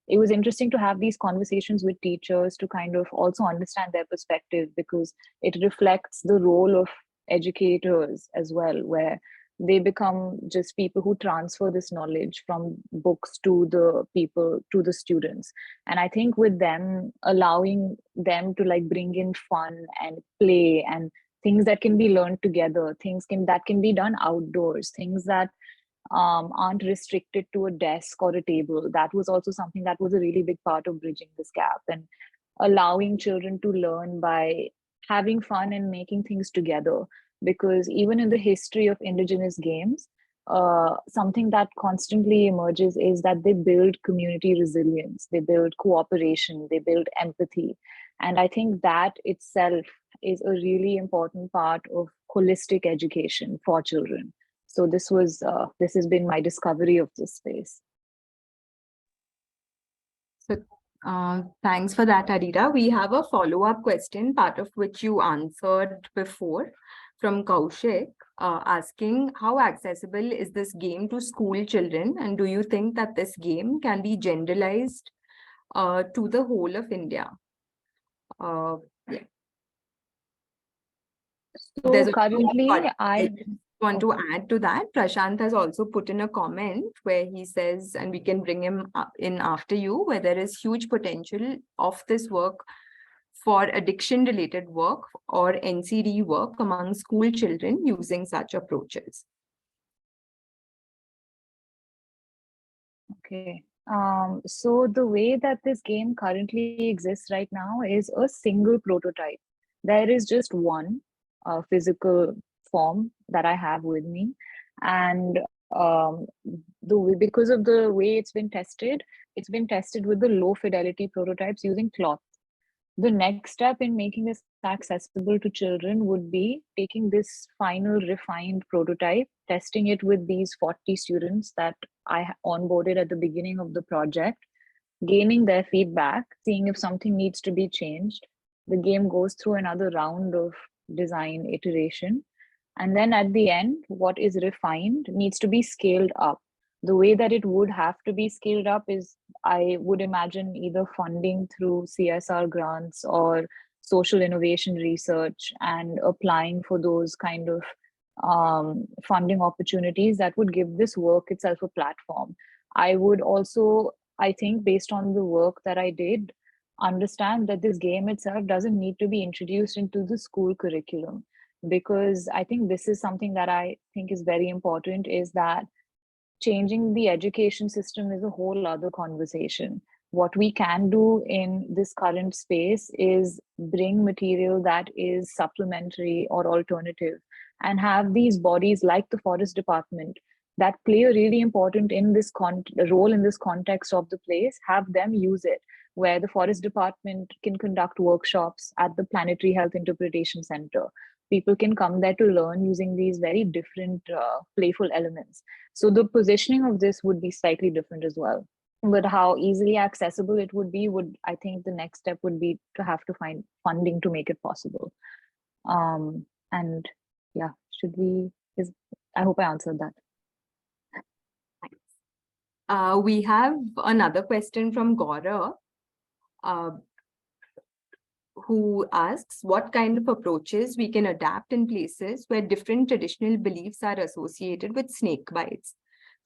Speaker 3: it was interesting to have these conversations with teachers to kind of also understand their perspective, because it reflects the role of educators as well, where they become just people who transfer this knowledge from books to the people, to the students. And I think with them, allowing them to like bring in fun and play and things that can be learned together, that can be done outdoors, things that aren't restricted to a desk or a table. That was also something that was a really big part of bridging this gap, and allowing children to learn by having fun and making things together. Because even in the history of indigenous games, something that constantly emerges is that they build community resilience, they build cooperation, they build empathy. And I think that itself is a really important part of holistic education for children. So this has been my discovery of this space.
Speaker 2: So thanks for that, Adira. We have a follow-up question, part of which you answered before, from Kaushik, asking how accessible is this game to school children, and do you think that this game can be generalized to the whole of India? Yeah.
Speaker 3: So currently, I
Speaker 2: want to add to that. Prashant has also put in a comment where he says, and we can bring him in after you, where there is huge potential of this work for addiction related work or NCD work among school children using such approaches.
Speaker 3: Okay. So the way that this game currently exists right now is a single prototype. There is just one physical form that I have with me, and because of the way it's been tested with the low fidelity prototypes using cloth. The next step in making this accessible to children would be taking this final refined prototype, testing it with these 40 students that I onboarded at the beginning of the project, gaining their feedback, seeing if something needs to be changed. The game goes through another round of design iteration. And then at the end, what is refined needs to be scaled up. The way that it would have to be scaled up is, I would imagine, either funding through CSR grants or social innovation research, and applying for those kind of funding opportunities that would give this work itself a platform. I would also, I think, based on the work that I did, understand that this game itself doesn't need to be introduced into the school curriculum, because I think this is something that I think is very important, is that changing the education system is a whole other conversation. what we can do in this current space is bring material that is supplementary or alternative, and have these bodies like the forest department that play a really important in this role in this context of the place, have them use it, where the forest department can conduct workshops at the Planetary Health Interpretation Center. People can come there to learn using these very different playful elements. So the positioning of this would be slightly different as well. But how easily accessible it would be, I think the next step would be to have to find funding to make it possible. And yeah, I hope I answered that.
Speaker 2: We have another question from Gaurav, who asks what kind of approaches we can adapt in places where different traditional beliefs are associated with snake bites.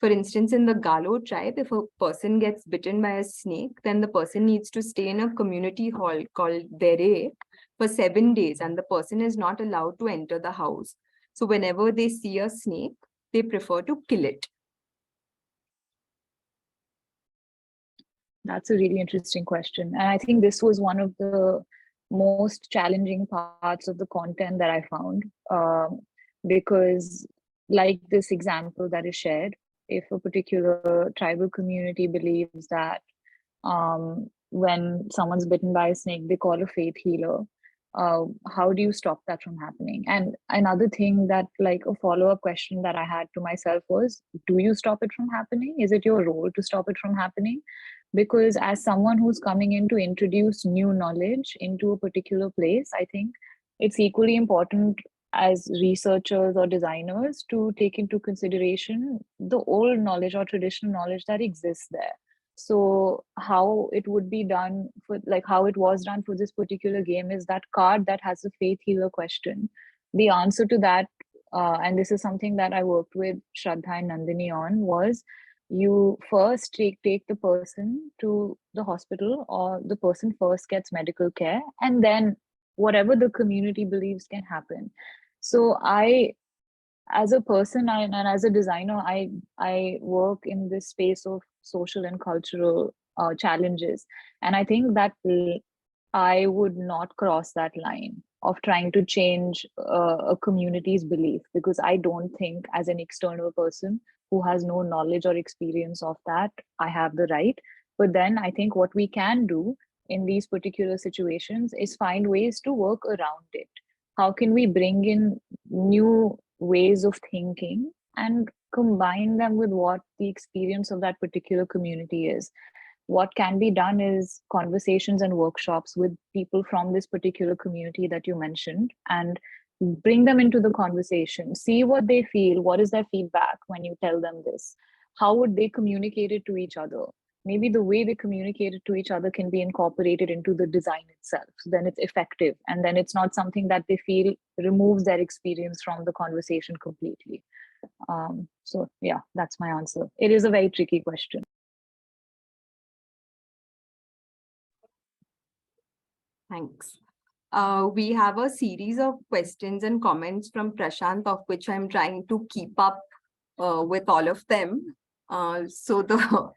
Speaker 2: For instance, in the Galo tribe, if a person gets bitten by a snake, then the person needs to stay in a community hall called Dere for 7 days, and the person is not allowed to enter the house. So whenever they see a snake, they prefer to kill it.
Speaker 3: That's a really interesting question. And I think this was one of the most challenging parts of the content that I found, because like this example that is shared, if a particular tribal community believes that when someone's bitten by a snake, they call a faith healer, how do you stop that from happening? And another thing that, like, a follow-up question that I had to myself was, do you stop it from happening? Is it your role to stop it from happening? Because as someone who's coming in to introduce new knowledge into a particular place, I think it's equally important as researchers or designers to take into consideration the old knowledge or traditional knowledge that exists there. So how it would be done for, like how it was done for this particular game, is that card that has a faith healer question. The answer to that, and this is something that I worked with Shraddha and Nandini on, was you first take the person to the hospital, or the person first gets medical care, and then whatever the community believes can happen. So I, as a person and as a designer, I work in this space of social and cultural challenges. And I think that I would not cross that line of trying to change a community's belief, because I don't think, as an external person who has no knowledge or experience of that, I have the right. But then I think what we can do in these particular situations is find ways to work around it. How can we bring in new ways of thinking and combine them with what the experience of that particular community is? What can be done is conversations and workshops with people from this particular community that you mentioned, and bring them into the conversation, see what they feel, what is their feedback when you tell them this, how would they communicate it to each other. Maybe the way they communicate it to each other can be incorporated into the design itself, so then it's effective, and then it's not something that they feel removes their experience from the conversation completely. So yeah, that's my answer. It is a very tricky question.
Speaker 2: Thanks. We have a series of questions and comments from Prashant, of which I'm trying to keep up with all of them. So the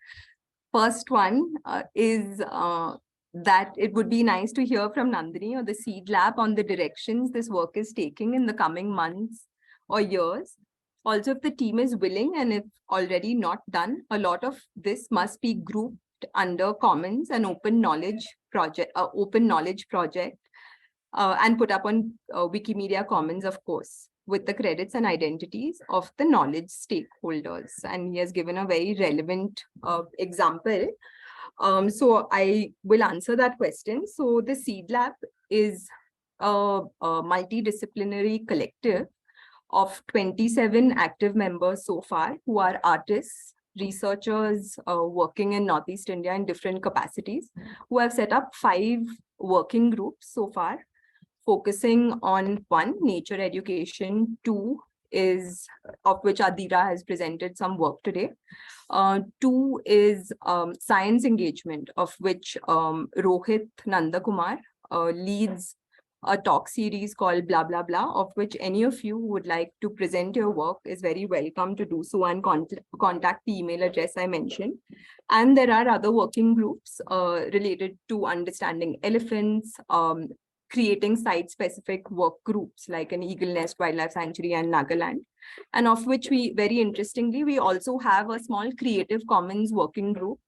Speaker 2: first one is that it would be nice to hear from Nandini or the Seed Lab on the directions this work is taking in the coming months or years. Also, if the team is willing, and if already not done, a lot of this must be grouped under Commons and open knowledge project, and put up on Wikimedia Commons, of course, with the credits and identities of the knowledge stakeholders. And he has given a very relevant example. So I will answer that question. So the Seed Lab is a multidisciplinary collective of 27 active members so far, who are artists, researchers working in Northeast India in different capacities, who have set up 5 working groups so far, focusing on 1, nature education, 2 is, of which Adira has presented some work today. 2 is science engagement, of which Rohit Nandakumar leads a talk series called Blah Blah Blah, of which any of you who would like to present your work is very welcome to do so, and contact the email address I mentioned. And there are other working groups related to understanding elephants, creating site-specific work groups like an Eagle Nest Wildlife Sanctuary and Nagaland, and of which we, very interestingly, we also have a small Creative Commons working group,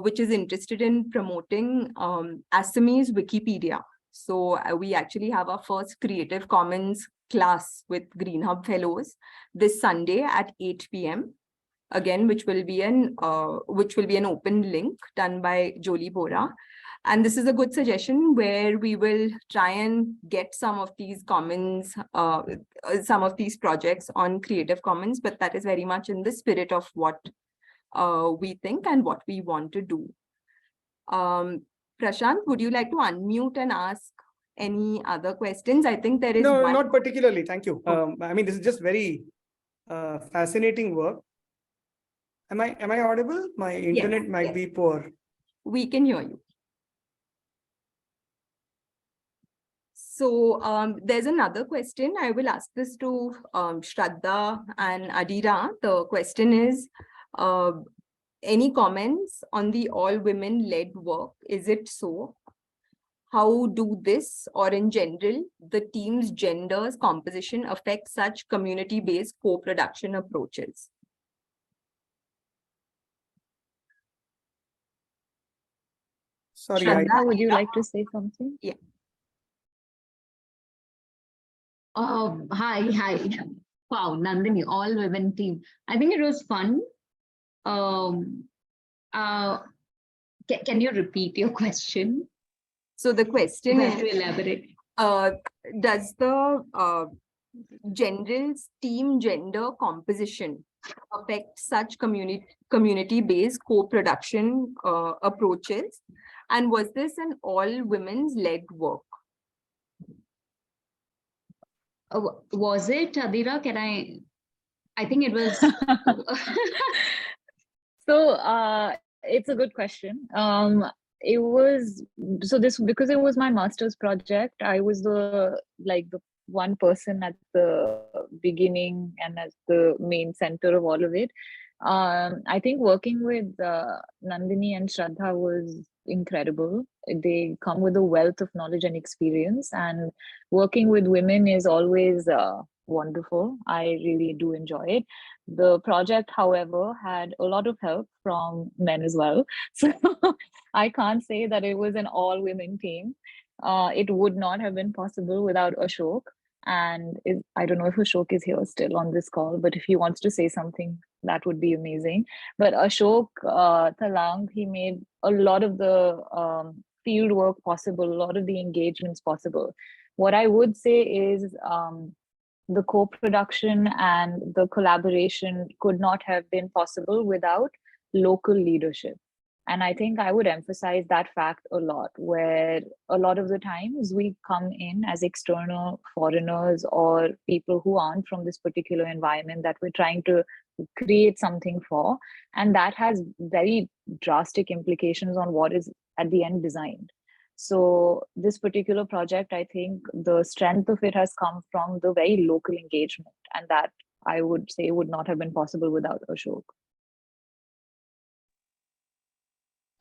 Speaker 2: which is interested in promoting Assamese Wikipedia. So we actually have our first Creative Commons class with Green Hub Fellows this Sunday at 8 p.m. Again, which will be an open link done by Jolie Bora. And this is a good suggestion where we will try and get some of these commons, some of these projects on Creative Commons, but that is very much in the spirit of what we think and what we want to do. Prashant, would you like to unmute and ask any other questions? I think there is
Speaker 6: No,
Speaker 2: one.
Speaker 6: not particularly. Thank you.
Speaker 2: Okay.
Speaker 6: I mean, this is just very fascinating work. Am I audible? My internet might be poor.
Speaker 2: We can hear you. So there's another question. I will ask this to Shraddha and Adira. The question is, any comments on the all women led work? Is it so? How do this, or in general, the team's genders composition affect such community-based co-production approaches?
Speaker 6: Sorry,
Speaker 2: Shraddha,
Speaker 3: would you like to say something?
Speaker 2: Yeah.
Speaker 7: Hi. Wow, Nandini, all women team. I think it was fun. Can you repeat your question?
Speaker 2: So the question
Speaker 7: You have
Speaker 2: is,
Speaker 7: to elaborate.
Speaker 2: does the general team gender composition affect such community-based co-production approaches? And was this an all women's led work?
Speaker 7: Was it, Adira? I think it was.
Speaker 3: So it's a good question. It was because it was my master's project. I was the one person at the beginning and as the main center of all of it. I think working with Nandini and Shraddha was incredible. They come with a wealth of knowledge and experience, and working with women is always wonderful. I really do enjoy it. The project, however, had a lot of help from men as well. So I can't say that it was an all women team. It would not have been possible without Ashok. And I don't know if Ashok is here still on this call, but if he wants to say something, that would be amazing. But Ashok Talang, he made a lot of the field work possible, a lot of the engagements possible. What I would say is the co-production and the collaboration could not have been possible without local leadership. And I think I would emphasize that fact a lot, where a lot of the times we come in as external foreigners or people who aren't from this particular environment that we're trying to create something for. And that has very drastic implications on what is at the end designed. So this particular project, I think the strength of it has come from the very local engagement. And that I would say would not have been possible without Ashok.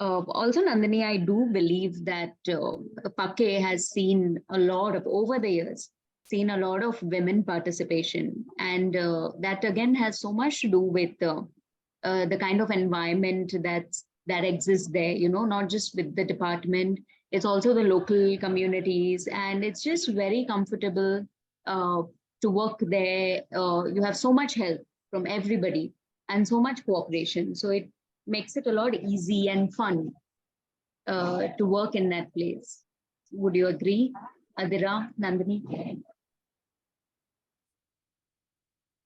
Speaker 7: Also, Nandini, I do believe that Pakke has seen a lot of, over the years, seen a lot of women participation. And that again has so much to do with the kind of environment that exists there, not just with the department, it's also the local communities. And it's just very comfortable to work there. You have so much help from everybody and so much cooperation. So it makes it a lot easy and fun to work in that place. Would you agree, Adira, Nandini?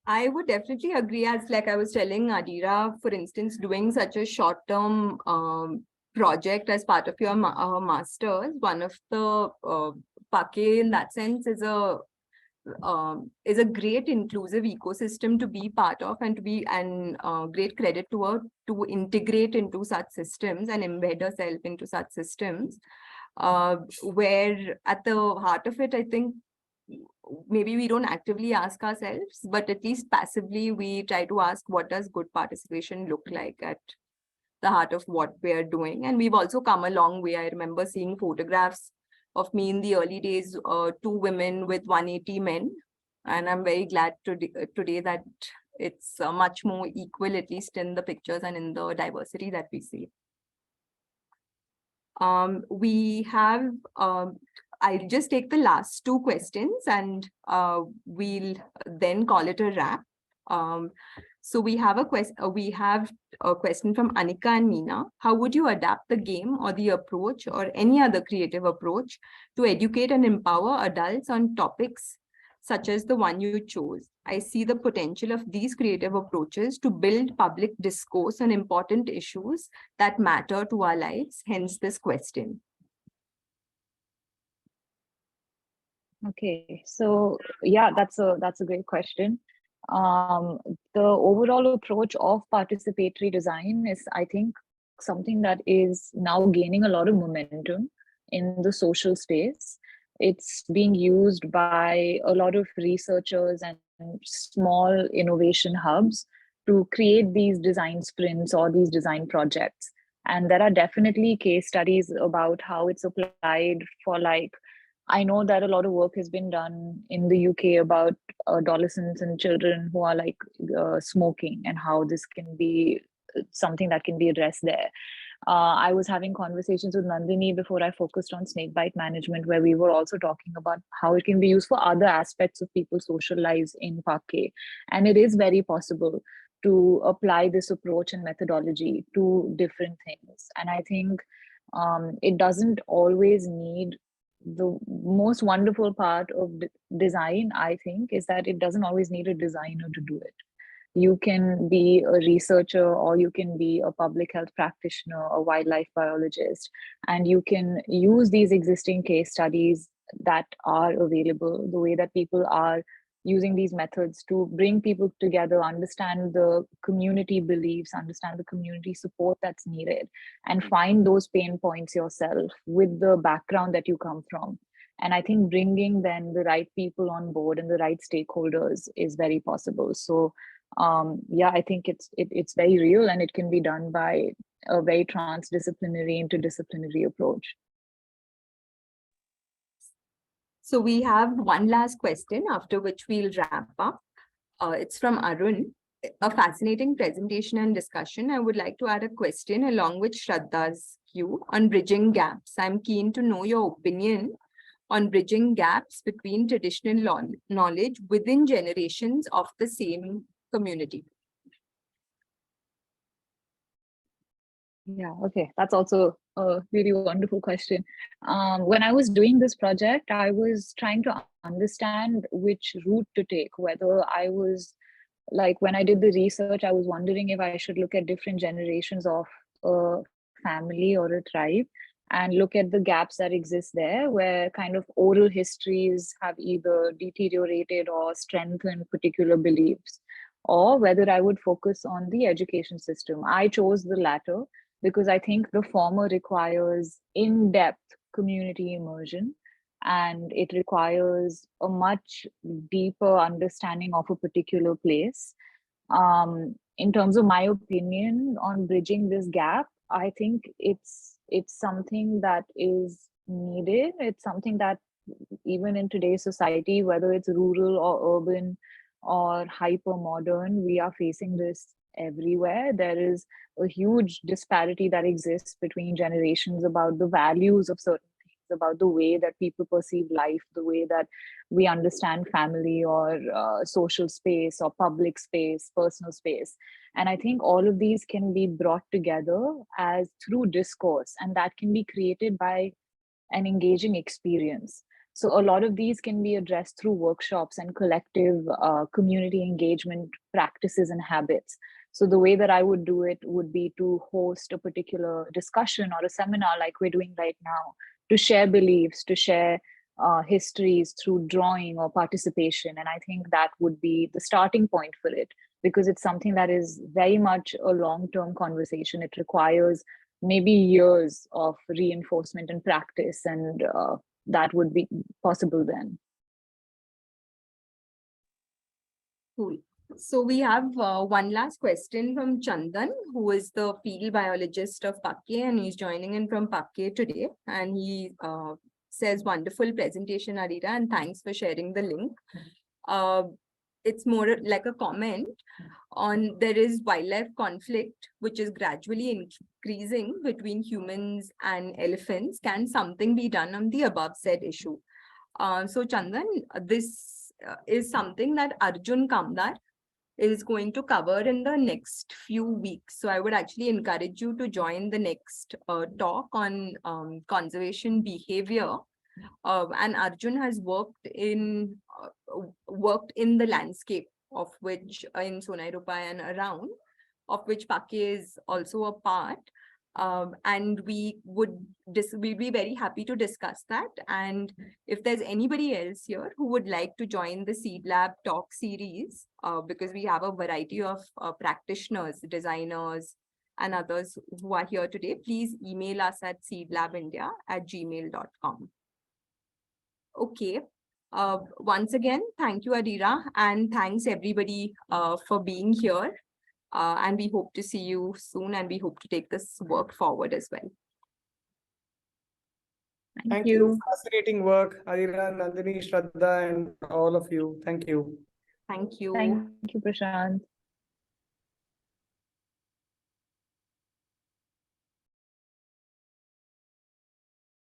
Speaker 2: I would definitely agree, as like I was telling Adira, for instance, doing such a short-term project as part of your master's, one of the Pakke in that sense is a great inclusive ecosystem to be part of, and to be great credit to integrate into such systems and embed herself into such systems. where at the heart of it, I think maybe we don't actively ask ourselves, but at least passively we try to ask, what does good participation look like at the heart of what we're doing? And we've also come a long way. I remember seeing photographs of me in the early days, 2 women with 180 men. And I'm very glad today that it's much more equal, at least in the pictures and in the diversity that we see. We have, I'll just take the last 2 questions and we'll then call it a wrap. So we have a question from Anika and Meena. How would you adapt the game or the approach or any other creative approach to educate and empower adults on topics such as the one you chose? I see the potential of these creative approaches to build public discourse on important issues that matter to our lives, hence this question.
Speaker 3: Okay, so yeah, that's a great question. The overall approach of participatory design is, I think, something that is now gaining a lot of momentum in the social space. It's being used by a lot of researchers and small innovation hubs to create these design sprints or these design projects. And there are definitely case studies about how it's applied for, like, I know that a lot of work has been done in the UK about adolescents and children who are smoking, and how this can be something that can be addressed there. I was having conversations with Nandini before I focused on snakebite management, where we were also talking about how it can be used for other aspects of people's social lives in Pakke. And it is very possible to apply this approach and methodology to different things. And I think it doesn't always need, the most wonderful part of design, I think, is that it doesn't always need a designer to do it. You can be a researcher, or you can be a public health practitioner, a wildlife biologist, and you can use these existing case studies that are available, the way that people are using these methods to bring people together, understand the community beliefs, understand the community support that's needed, and find those pain points yourself with the background that you come from. And I think bringing then the right people on board and the right stakeholders is very possible. So yeah, I think it's very real, and it can be done by a very transdisciplinary, interdisciplinary approach.
Speaker 2: So we have one last question, after which we'll wrap up. It's from Arun. A fascinating presentation and discussion. I would like to add a question along with Shraddha's cue on bridging gaps. I'm keen to know your opinion on bridging gaps between traditional knowledge within generations of the same community.
Speaker 3: Yeah, okay, that's also a really wonderful question. When I was doing this project, I was trying to understand which route to take, whether I was, like, when I did the research, I was wondering if I should look at different generations of a family or a tribe and look at the gaps that exist there, where kind of oral histories have either deteriorated or strengthened particular beliefs, or whether I would focus on the education system. I chose the latter because I think the former requires in-depth community immersion, and it requires a much deeper understanding of a particular place. In terms of my opinion on bridging this gap, I think it's something that is needed. It's something that even in today's society, whether it's rural or urban or hyper modern, we are facing this everywhere. There is a huge disparity that exists between generations about the values of certain things, about the way that people perceive life, the way that we understand family or social space or public space, personal space. And I think all of these can be brought together as through discourse, and that can be created by an engaging experience. So a lot of these can be addressed through workshops and collective community engagement practices and habits. So the way that I would do it would be to host a particular discussion or a seminar like we're doing right now, to share beliefs, to share histories through drawing or participation. And I think that would be the starting point for it, because it's something that is very much a long-term conversation. It requires maybe years of reinforcement and practice, and that would be possible then.
Speaker 2: Cool. So we have one last question from Chandan, who is the field biologist of Pakke, and he's joining in from Pakke today. And he says, wonderful presentation, Adira, and thanks for sharing the link. It's more like a comment on there is wildlife conflict, which is gradually increasing between humans and elephants. Can something be done on the above said issue? So Chandan, this is something that Arjun Kamdar is going to cover in the next few weeks. So I would actually encourage you to join the next talk on conservation behavior. And Arjun has worked in the landscape, of which in Sonai Rupai and around, of which Pakke is also a part. And we'll be very happy to discuss that. And if there's anybody else here who would like to join the Seed Lab talk series, because we have a variety of practitioners, designers, and others who are here today, please email us at seedlabindia@gmail.com. Okay. Once again, thank you, Adira, and thanks everybody for being here. And we hope to see you soon, and we hope to take this work forward as well.
Speaker 6: Thank you. Fascinating work, Adira, Nandini, Shraddha, and all of you. Thank you.
Speaker 2: Thank you.
Speaker 3: Thank you, Prashant.